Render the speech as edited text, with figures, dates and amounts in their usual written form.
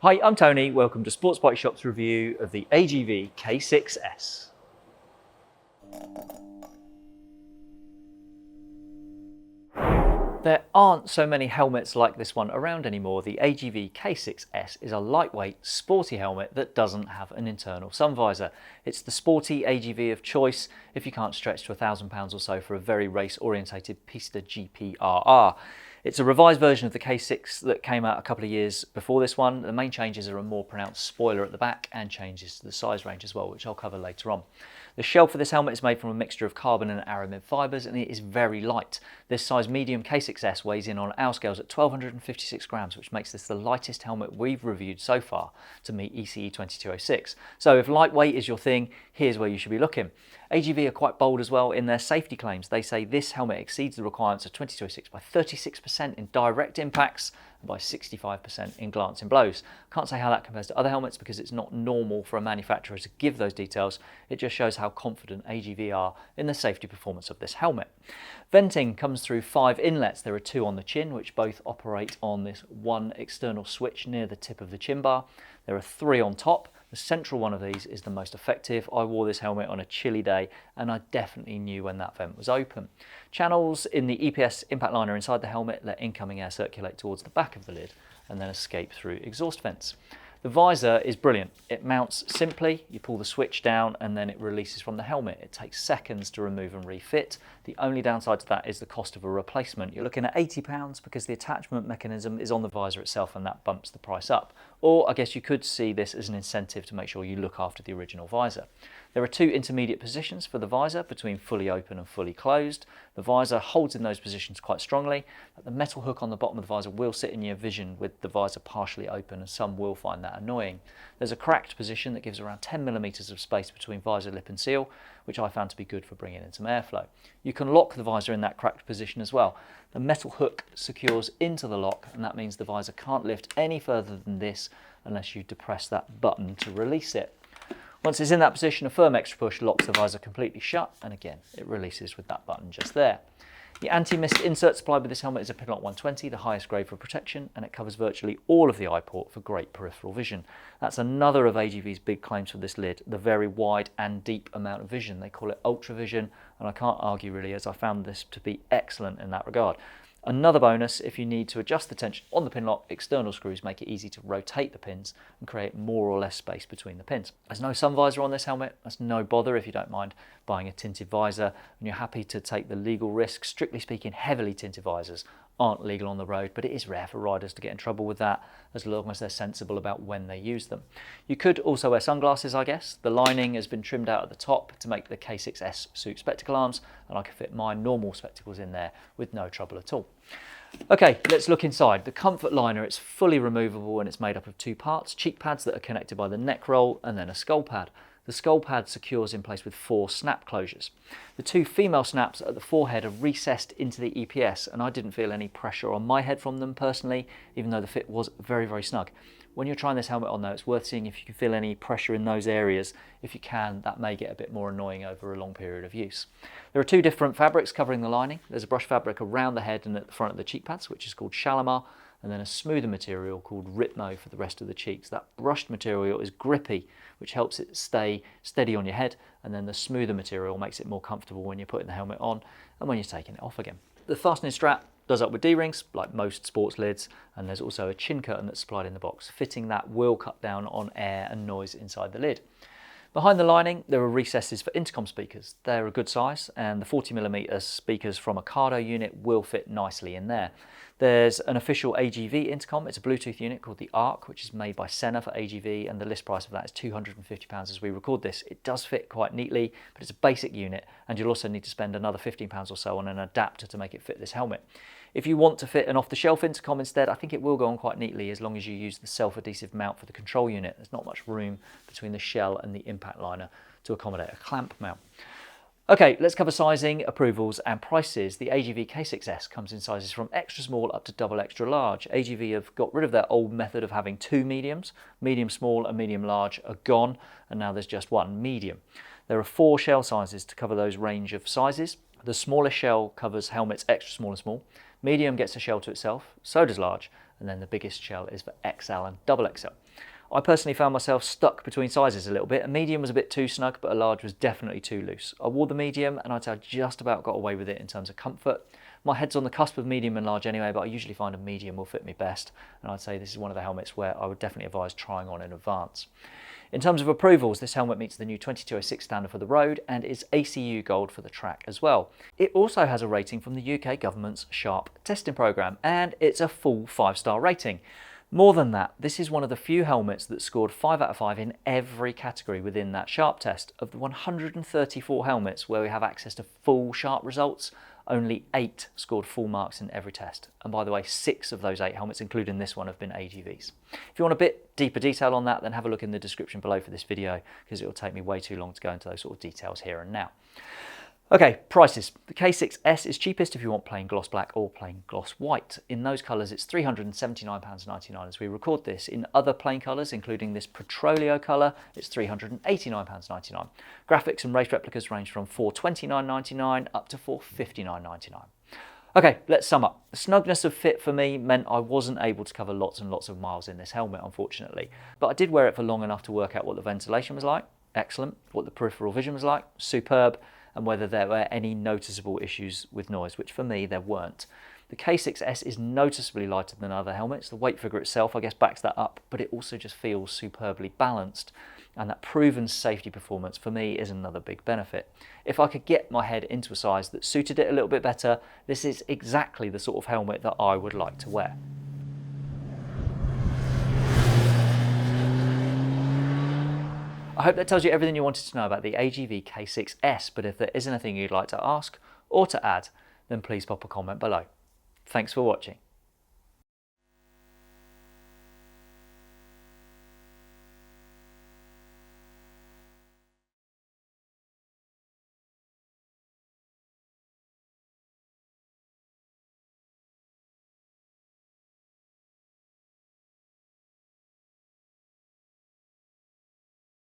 Hi, I'm Tony. Welcome to Sports Bike Shop's review of the AGV K6-S. There aren't so many helmets like this one around anymore. The AGV K6-S is a lightweight, sporty helmet that doesn't have an internal sun visor. It's the sporty AGV of choice if you can't stretch to £1,000 or so for a very race-orientated Pista GPRR. It's a revised version of the K6 that came out a couple of years before this one. The main changes are a more pronounced spoiler at the back and changes to the size range as well, which I'll cover later on. The shell for this helmet is made from a mixture of carbon and aramid fibres, and it is very light. This size medium K6S weighs in on our scales at 1256 grams, which makes this the lightest helmet we've reviewed so far to meet ECE 2206. So if lightweight is your thing, here's where you should be looking. AGV are quite bold as well in their safety claims. They say this helmet exceeds the requirements of 2206 by 36% in direct impacts and by 65% in glancing blows. Can't say how that compares to other helmets because it's not normal for a manufacturer to give those details. It just shows how confident AGV are in the safety performance of this helmet. Venting comes through 5 inlets. There are 2 on the chin, which both operate on this one external switch near the tip of the chin bar. There are 3 on top. The central one of these is the most effective. I wore this helmet on a chilly day and I definitely knew when that vent was open. Channels in the EPS impact liner inside the helmet let incoming air circulate towards the back of the lid and then escape through exhaust vents. The visor is brilliant. It mounts simply, you pull the switch down and then it releases from the helmet. It takes seconds to remove and refit. The only downside to that is the cost of a replacement. You're looking at £80 because the attachment mechanism is on the visor itself and that bumps the price up. Or I guess you could see this as an incentive to make sure you look after the original visor. There are 2 intermediate positions for the visor between fully open and fully closed. The visor holds in those positions quite strongly, but the metal hook on the bottom of the visor will sit in your vision with the visor partially open, and some will find that annoying. There's a cracked position that gives around 10mm of space between visor lip and seal, which I found to be good for bringing in some airflow. You can lock the visor in that cracked position as well. The metal hook secures into the lock, and that means the visor can't lift any further than this unless you depress that button to release it. Once it's in that position, a firm extra push locks the visor completely shut, and again, it releases with that button just there. The anti-mist insert supplied with this helmet is a Pinlock 120, the highest grade for protection, and it covers virtually all of the eye port for great peripheral vision. That's another of AGV's big claims for this lid, the very wide and deep amount of vision. They call it ultra vision, and I can't argue really, as I found this to be excellent in that regard. Another bonus, if you need to adjust the tension on the Pinlock, external screws make it easy to rotate the pins and create more or less space between the pins. There's no sun visor on this helmet. That's no bother if you don't mind buying a tinted visor and you're happy to take the legal risk. Strictly speaking, heavily tinted visors aren't legal on the road, but it is rare for riders to get in trouble with that as long as they're sensible about when they use them. You could also wear sunglasses, I guess. The lining has been trimmed out at the top to make the K6S suit spectacle arms, and I can fit my normal spectacles in there with no trouble at all. Okay, let's look inside. The comfort liner, it's fully removable and it's made up of 2 parts, cheek pads that are connected by the neck roll and then a skull pad. The skull pad secures in place with 4 snap closures. The 2 female snaps at the forehead are recessed into the EPS, and I didn't feel any pressure on my head from them personally, even though the fit was very, very snug. When you're trying this helmet on though, it's worth seeing if you can feel any pressure in those areas. If you can, that may get a bit more annoying over a long period of use. There are 2 different fabrics covering the lining. There's a brush fabric around the head and at the front of the cheek pads, which is called Shalimar, and then a smoother material called Ripmo for the rest of the cheeks. That brushed material is grippy, which helps it stay steady on your head, and then the smoother material makes it more comfortable when you're putting the helmet on and when you're taking it off again. The fastening strap does up with D-rings, like most sports lids, and there's also a chin curtain that's supplied in the box. Fitting that will cut down on air and noise inside the lid. Behind the lining, there are recesses for intercom speakers. They're a good size, and the 40mm speakers from a Cardo unit will fit nicely in there. There's an official AGV intercom. It's a Bluetooth unit called the ARC, which is made by Senna for AGV, and the list price of that is £250 as we record this. It does fit quite neatly, but it's a basic unit, and you'll also need to spend another £15 or so on an adapter to make it fit this helmet. If you want to fit an off-the-shelf intercom instead, I think it will go on quite neatly as long as you use the self-adhesive mount for the control unit. There's not much room between the shell and the impact liner to accommodate a clamp mount. Okay, let's cover sizing, approvals and prices. The AGV K6-S comes in sizes from extra small up to double extra large. AGV have got rid of their old method of having 2 mediums. Medium small and medium large are gone, and now there's just 1 medium. There are 4 shell sizes to cover those range of sizes. The smallest shell covers helmets extra small and small. Medium gets a shell to itself, so does large, and then the biggest shell is for XL and XXL. I personally found myself stuck between sizes a little bit. A medium was a bit too snug, but a large was definitely too loose. I wore the medium and I'd say I just about got away with it in terms of comfort. My head's on the cusp of medium and large anyway, but I usually find a medium will fit me best, and I'd say this is one of the helmets where I would definitely advise trying on in advance. In terms of approvals, this helmet meets the new 2206 standard for the road and is ACU Gold for the track as well. It also has a rating from the UK government's SHARP testing programme, and it's a full 5-star rating. More than that, this is one of the few helmets that scored 5 out of 5 in every category within that SHARP test. Of the 134 helmets where we have access to full SHARP results, only 8 scored full marks in every test. And by the way, 6 of those 8 helmets, including this one, have been AGVs. If you want a bit deeper detail on that, then have a look in the description below for this video, because it will take me way too long to go into those sort of details here and now. Okay, prices. The K6-S is cheapest if you want plain gloss black or plain gloss white. In those colours it's £379.99 as we record this. In other plain colours, including this petroleo colour, it's £389.99. Graphics and race replicas range from £429.99 up to £459.99. Okay, let's sum up. The snugness of fit for me meant I wasn't able to cover lots and lots of miles in this helmet, unfortunately. But I did wear it for long enough to work out what the ventilation was like. Excellent. What the peripheral vision was like. Superb. And whether there were any noticeable issues with noise, which for me there weren't. The K6-S is noticeably lighter than other helmets. The weight figure itself, I guess, backs that up, but it also just feels superbly balanced. And that proven safety performance for me is another big benefit. If I could get my head into a size that suited it a little bit better, this is exactly the sort of helmet that I would like to wear. I hope that tells you everything you wanted to know about the AGV K6-S, but if there is anything you'd like to ask or to add, then please pop a comment below. Thanks for watching.